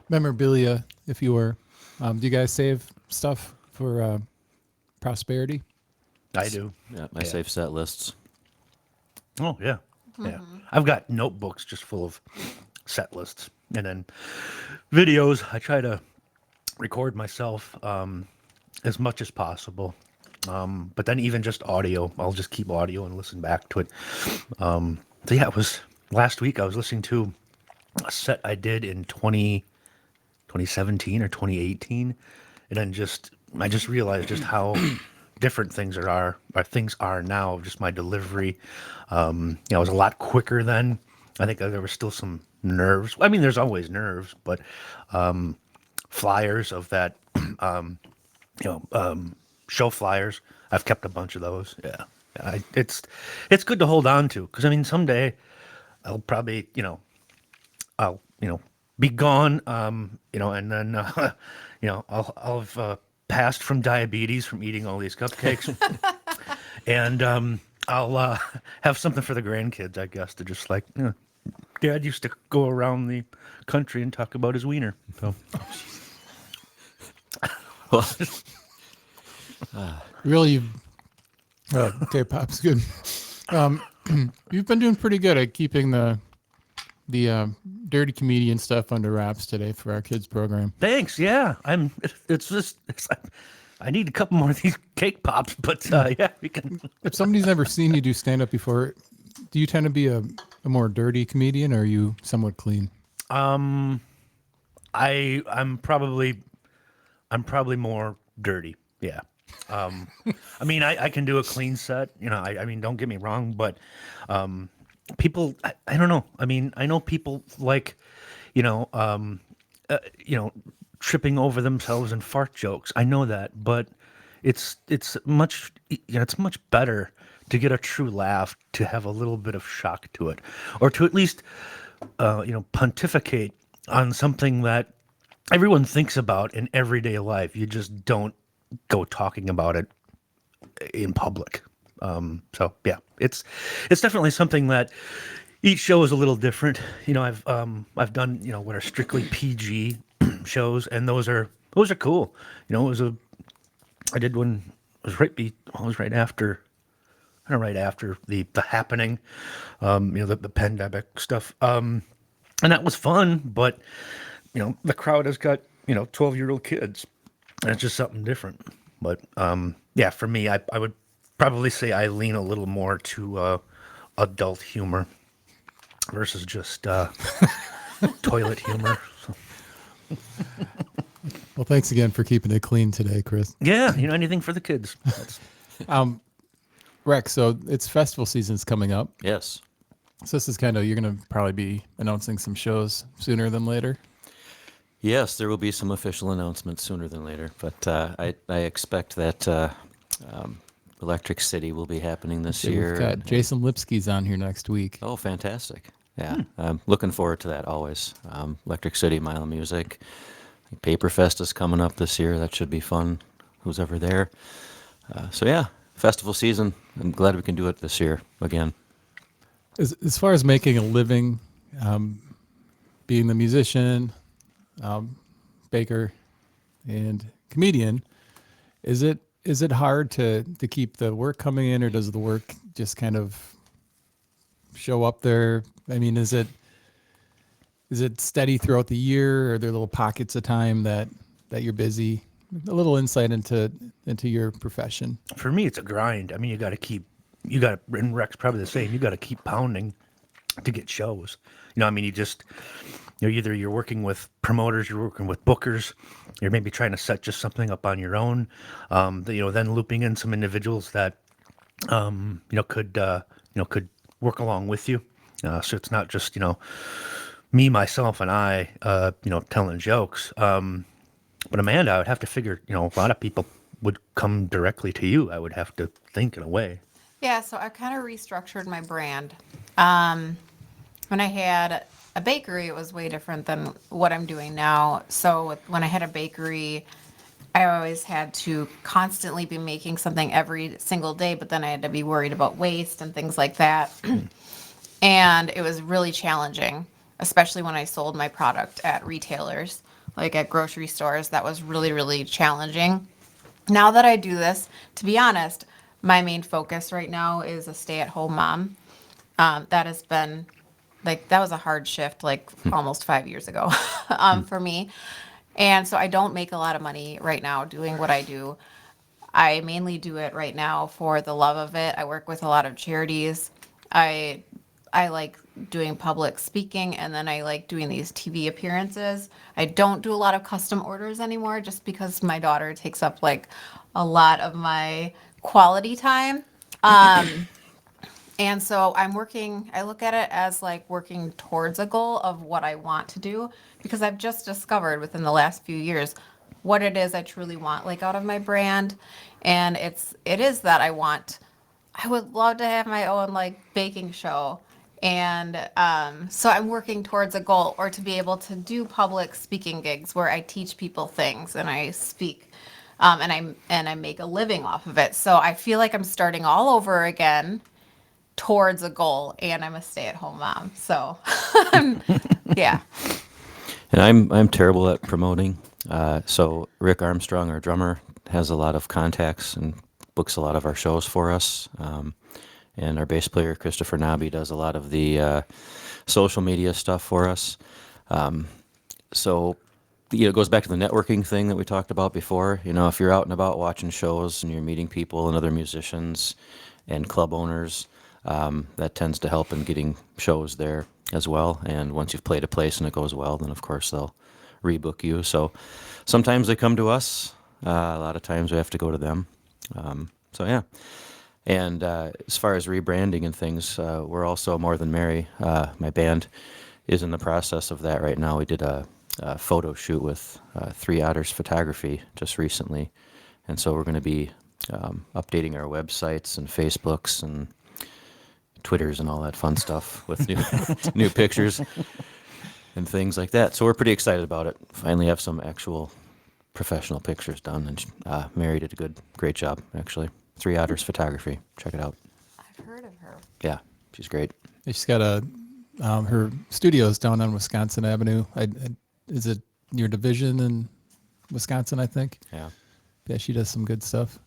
memorabilia, if you were. Do you guys save stuff for prosperity? I do. Yeah, I save set lists. Oh, yeah. Yeah. I've got notebooks just full of set lists. And then videos, I try to record myself as much as possible. But then even just audio, I'll just keep audio and listen back to it. So yeah, it was last week I was listening to a set I did in 2017 or 2018. And then I just realized just how different things are now, just my delivery. You know, it was a lot quicker then. I think there was still some nerves. I mean, there's always nerves, but flyers of that, show flyers. I've kept a bunch of those. Yeah. It's good to hold on to, because I mean, someday I'll probably, I'll be gone, and then, I'll have passed from diabetes from eating all these cupcakes, and I'll have something for the grandkids, I guess, to just like, Dad used to go around the country and talk about his wiener. So. Really, okay, Pop's good. You've been doing pretty good at keeping the dirty comedian stuff under wraps today for our kids program. Thanks. Yeah, I need a couple more of these cake pops, but yeah, we can. If somebody's never seen you do stand up before, do you tend to be a more dirty comedian, or are you somewhat clean? I'm probably more dirty. Yeah. I mean, I can do a clean set, I mean, don't get me wrong, but, people, I don't know. I mean, I know people like, tripping over themselves and fart jokes. I know that, but it's much better to get a true laugh, to have a little bit of shock to it, or to at least, pontificate on something that everyone thinks about in everyday life. You just don't go talking about it in public. So yeah, it's definitely something that each show is a little different. I've done, what are strictly PG shows, and those are cool. I did one, it was right after the happening, the pandemic stuff. And that was fun, but the crowd has got, 12-year-old kids. And it's just something different. But yeah, for me, I would probably say I lean a little more to adult humor versus just toilet humor. Well, thanks again for keeping it clean today, Chris. Yeah, anything for the kids. Rex, so it's festival season's coming up. Yes. So this is you're going to probably be announcing some shows sooner than later. Yes, there will be some official announcements sooner than later, but I expect that Electric City will be happening this year. We've got Jason Lipsky's on here next week. Oh, fantastic. Yeah, I'm looking forward to that always. Electric City, Mile of Music. Paper Fest is coming up this year. That should be fun. Who's ever there? So yeah, festival season. I'm glad we can do it this year again. As far as making a living, being the musician, baker, and comedian, is it hard to keep the work coming in, or does the work just kind of show up there? I mean, is it steady throughout the year, or are there little pockets of time that you're busy? A little insight into your profession. For me, it's a grind. I mean, and Rex probably the same. You got to keep pounding to get shows. I mean, either you're working with promoters, you're working with bookers, you're maybe trying to set just something up on your own. Then looping in some individuals that, could work along with you. So it's not just, me, myself, and I, telling jokes. But Amanda, I would have to figure, a lot of people would come directly to you. I would have to think in a way. Yeah, so I kind of restructured my brand. When I had a bakery, it was way different than what I'm doing now. So when I had a bakery, I always had to constantly be making something every single day, but then I had to be worried about waste and things like that. And it was really challenging, especially when I sold my product at retailers, like at grocery stores. That was really, really challenging. Now that I do this, to be honest, my main focus right now is a stay-at-home mom. That has been, that was a hard shift, almost 5 years ago for me. And so I don't make a lot of money right now doing what I do. I mainly do it right now for the love of it. I work with a lot of charities. I like doing public speaking, and then I like doing these TV appearances. I don't do a lot of custom orders anymore just because my daughter takes up a lot of my quality time. And so I look at it as working towards a goal of what I want to do, because I've just discovered within the last few years what it is I truly want out of my brand. And it is that I would love to have my own baking show. And so I'm working towards a goal, or to be able to do public speaking gigs where I teach people things and I speak, and I make a living off of it. So I feel like I'm starting all over again towards a goal, and I'm a stay-at-home mom. So yeah. And I'm terrible at promoting. So Rick Armstrong, our drummer, has a lot of contacts and books a lot of our shows for us. And our bass player, Kristoffer Olson, does a lot of the social media stuff for us. So it goes back to the networking thing that we talked about before. If you're out and about watching shows and you're meeting people and other musicians and club owners, that tends to help in getting shows there as well. And once you've played a place and it goes well, then of course they'll rebook you. So sometimes they come to us. A lot of times we have to go to them. So yeah. And as far as rebranding and things, we're also More Than Merry. My band is in the process of that right now. We did a photo shoot with 3 Otters Photography just recently. And so we're going to be updating our websites and Facebooks and Twitters and all that fun stuff with new pictures and things like that. So we're pretty excited about it. Finally have some actual professional pictures done. And Mary did a great job, actually. 3 Otters Photography. Check it out. I've heard of her. Yeah, she's great. She's got her studio's down on Wisconsin Avenue. Is it your division in Wisconsin, I think? Yeah. Yeah, she does some good stuff.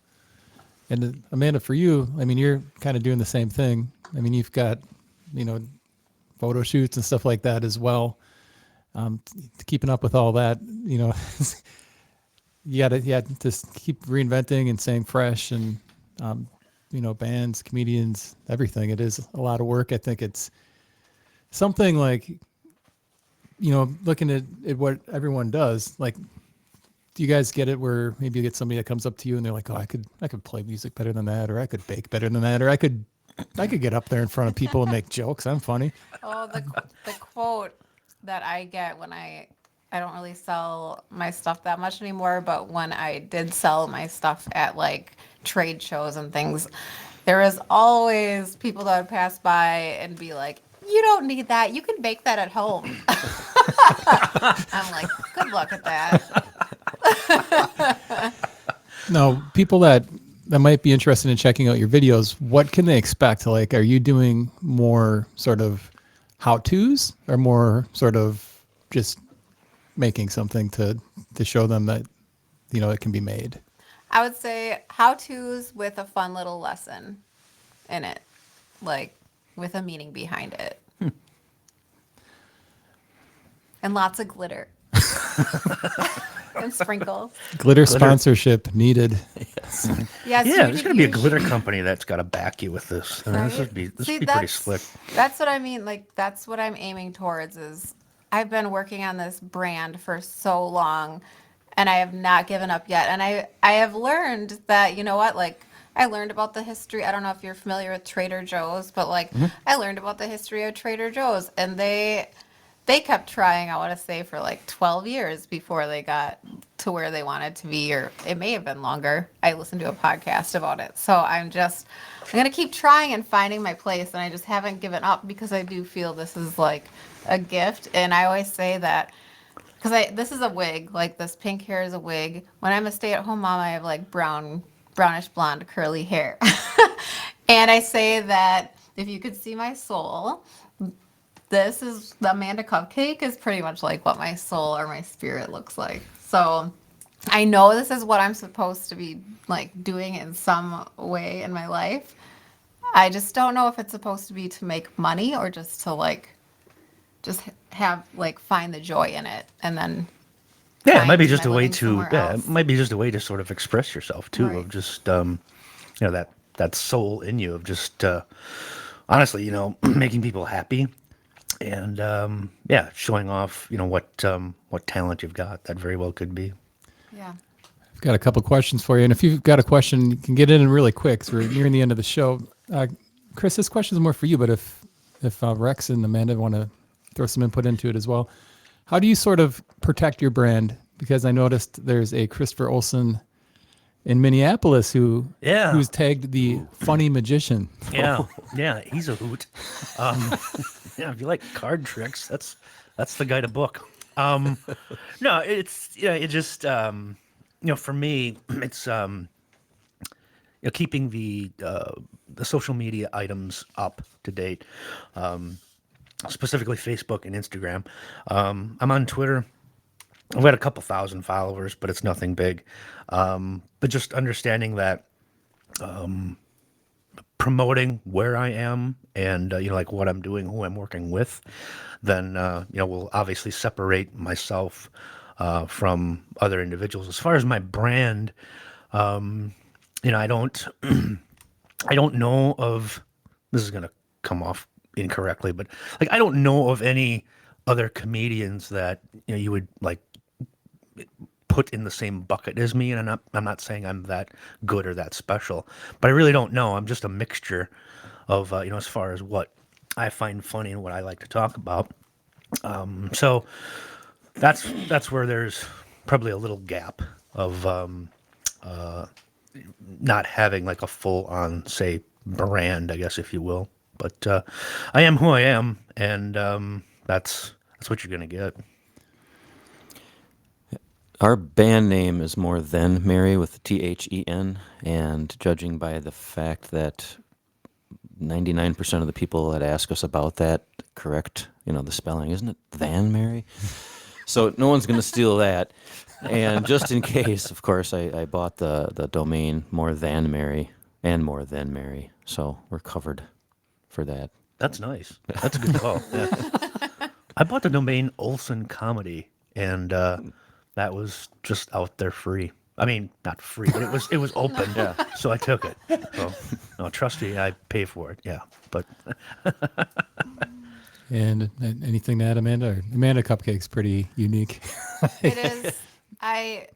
And Amanda, for you, I mean, you're kind of doing the same thing. I mean, you've got, photo shoots and stuff like that as well. Keeping up with all that, you gotta just keep reinventing and staying fresh, and bands, comedians, everything. It is a lot of work. I think it's something looking at what everyone does. Do you guys get it where maybe you get somebody that comes up to you and they're like, oh, I could play music better than that, or I could bake better than that, or I could get up there in front of people and make jokes. I'm funny. Oh, the quote that I get when I don't really sell my stuff that much anymore, but when I did sell my stuff at trade shows and things, there was always people that would pass by and be like, you don't need that. You can bake that at home. I'm like, good luck at that. Now, people that might be interested in checking out your videos, what can they expect? Like, are you doing more sort of how-tos or more sort of just making something to show them that, it can be made? I would say how-tos with a fun little lesson in it, like with a meaning behind it. And lots of glitter. And sprinkles. Glitter sponsorship needed. Yeah, there's gonna be a glitter company that's got to back you with this. And This would be pretty slick. That's what I mean. Like, that's what I'm aiming towards. Is I've been working on this brand for so long, and I have not given up yet. And I have learned that, you know what, like, I learned about the history. I don't know if you're familiar with Trader Joe's, but like, I learned about the history of Trader Joe's, and they kept trying, I want to say, for like 12 years before they got to where they wanted to be, or it may have been longer. I listened to a podcast about it. So I'm going to keep trying and finding my place, and I just haven't given up because I do feel this is like a gift. And I always say that because this is a wig, like this pink hair is a wig. When I'm a stay-at-home mom, I have like brownish blonde curly hair. And I say that if you could see my soul, this is the Amanda Cupcake is pretty much like what my soul or my spirit looks like. So I know this is what I'm supposed to be like doing in some way in my life. I just don't know if it's supposed to be to make money or just to like just have like find the joy in it and then it might be just a way else. it might be just a way to sort of express yourself too, right. Of just that soul in you of just honestly, making people happy. And showing off, what talent you've got. That very well could be. Yeah. I've got a couple questions for you, and if you've got a question, you can get it in really quick. Because we're nearing the end of the show. Chris, this question is more for you, but if Rex and Amanda want to throw some input into it as well, how do you sort of protect your brand? Because I noticed there's a Kristoffer Olson in Minneapolis who's tagged the funny magician. Yeah, he's a hoot. If you like card tricks, that's the guy to book. No, it's it just for me, it's keeping the social media items up to date, specifically Facebook and Instagram. I'm on Twitter. I've got a couple thousand followers, but it's nothing big. But just understanding that promoting where I am and like what I'm doing, who I'm working with, then will obviously separate myself from other individuals. As far as my brand, I don't I don't know of, this is gonna come off incorrectly, but like I don't know of any other comedians that you would like put in the same bucket as me, and I'm not saying I'm that good or that special, but I really don't know. I'm just a mixture of as far as what I find funny and what I like to talk about. So that's where there's probably a little gap of not having like a full on, say, brand, I guess, if you will. But I am who I am, and that's what you're gonna get. Our band name is More Than Mary with THEN, and judging by the fact that 99% of the people that ask us about that correct, the spelling, isn't it Than Mary? So no one's going to steal that. And just in case, of course, I bought the domain More Than Mary and More Than Mary, so we're covered for that. That's nice. That's a good call. Yeah. I bought the domain Olsen Comedy, and that was just out there free. I mean, not free, but it was open. Yeah. So I took it. So, no, trust me, I pay for it. Yeah, but. And anything to add, Amanda? Amanda Cupcake's pretty unique. It is. I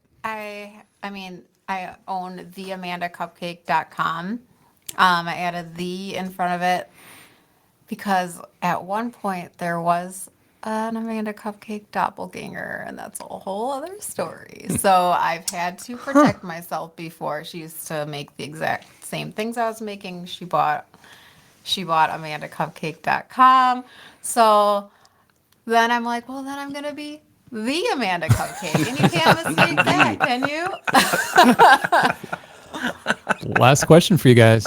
mean, I own theamandacupcake.com. I added the in front of it because at one point there was an Amanda Cupcake doppelganger, and that's a whole other story. So I've had to protect myself before. She used to make the exact same things I was making. She bought AmandaCupcake.com. So then I'm like, well, then I'm going to be the Amanda Cupcake. And you can't mistake that, can you? Last question for you guys.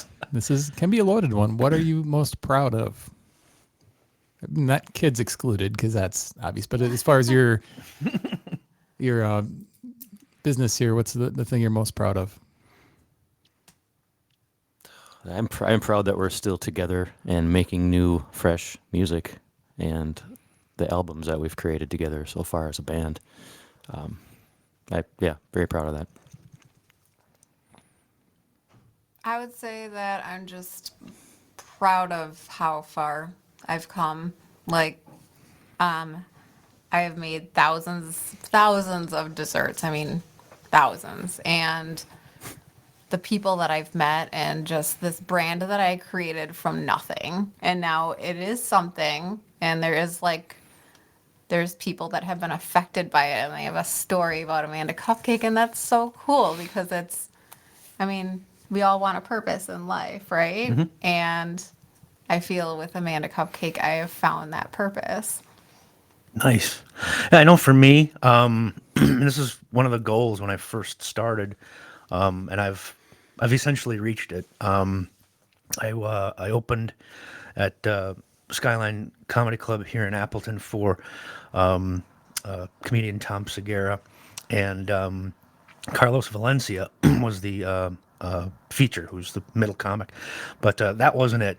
Can be a loaded one. What are you most proud of? Not kids excluded, because that's obvious. But as far as your business here, what's the thing you're most proud of? I'm proud that we're still together and making new, fresh music, and the albums that we've created together so far as a band. Very proud of that. I would say that I'm just proud of how far I've come. Like, I have made thousands of desserts. I mean, thousands. And the people that I've met and just this brand that I created from nothing. And now it is something. And there's people that have been affected by it. And they have a story about Amanda Cupcake. And that's so cool because we all want a purpose in life, right? Mm-hmm. And I feel with Amanda Cupcake, I have found that purpose. Nice. Yeah, I know for me, this is one of the goals when I first started, and I've essentially reached it. I opened at Skyline Comedy Club here in Appleton for comedian Tom Segura, and Carlos Valencia was the feature, who's the middle comic, but that wasn't it.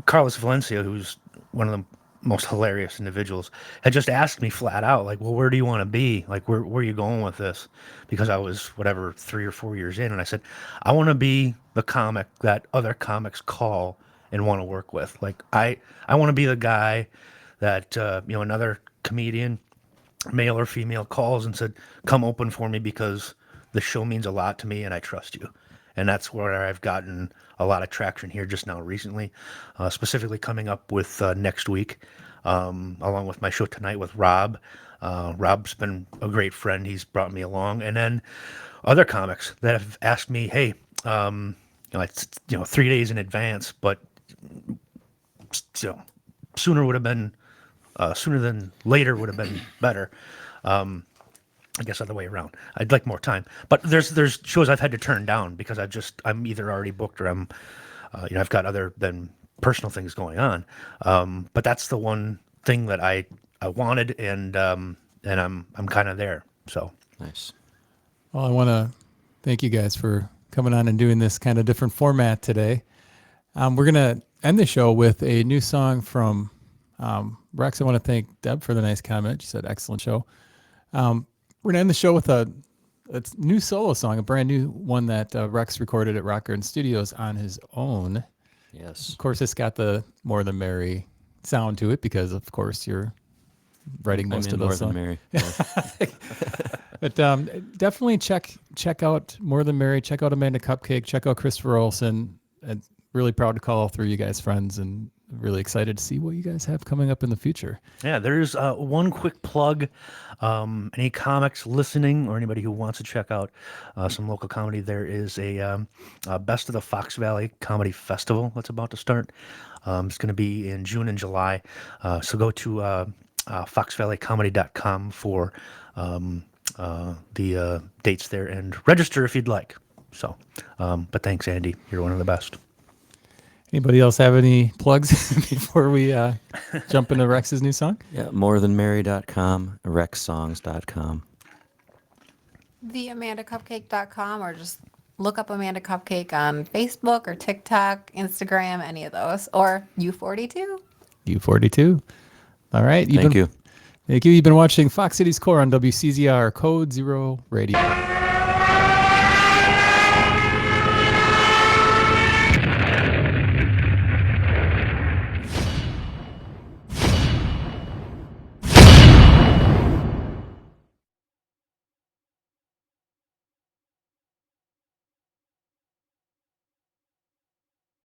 Carlos Valencia, who's one of the most hilarious individuals, had just asked me flat out, like, well, where do you want to be? Like, where are you going with this? Because I was, 3 or 4 years in, and I said, I want to be the comic that other comics call and want to work with. Like, I want to be the guy that, another comedian, male or female, calls and said, come open for me because the show means a lot to me and I trust you. And that's where I've gotten a lot of traction here just now recently, specifically coming up with next week, along with my show tonight with Rob. Rob's been a great friend. He's brought me along. And then other comics that have asked me, hey, it's 3 days in advance, but sooner than later would have been better. I guess other way around. I'd like more time, but there's shows I've had to turn down because I'm either already booked or I've got other than personal things going on. But that's the one thing that I wanted, and I'm kind of there. So nice. Well, I want to thank you guys for coming on and doing this kind of different format today. We're gonna end the show with a new song from Rex. I want to thank Deb for the nice comment. She said, "Excellent show." We're going to end the show with a new solo song, a brand new one that Rex recorded at Rock Garden Studios on his own. Yes. Of course, it's got the More Than Merry sound to it because, of course, you're writing most of those songs. More Than Merry. Yeah. But definitely check out More Than Merry, check out Amanda Cupcake, check out Kristoffer Olson. And really proud to call all three of you guys friends and really excited to see what you guys have coming up in the future. Yeah, there's one quick plug. Any comics listening or anybody who wants to check out some local comedy, there is a Best of the Fox Valley Comedy Festival that's about to start. It's going to be in June and July. So go to foxvalleycomedy.com for the dates there and register if you'd like. So, but thanks, Andy. You're one of the best. Anybody else have any plugs before we jump into Rex's new song? Yeah, morethanmerry.com, rexsongs.com. TheAmandaCupcake.com, or just look up Amanda Cupcake on Facebook or TikTok, Instagram, any of those, or U42. U42. All right. Thank you. Thank you. You've been watching Fox Cities Core on WCZR Code Zero Radio.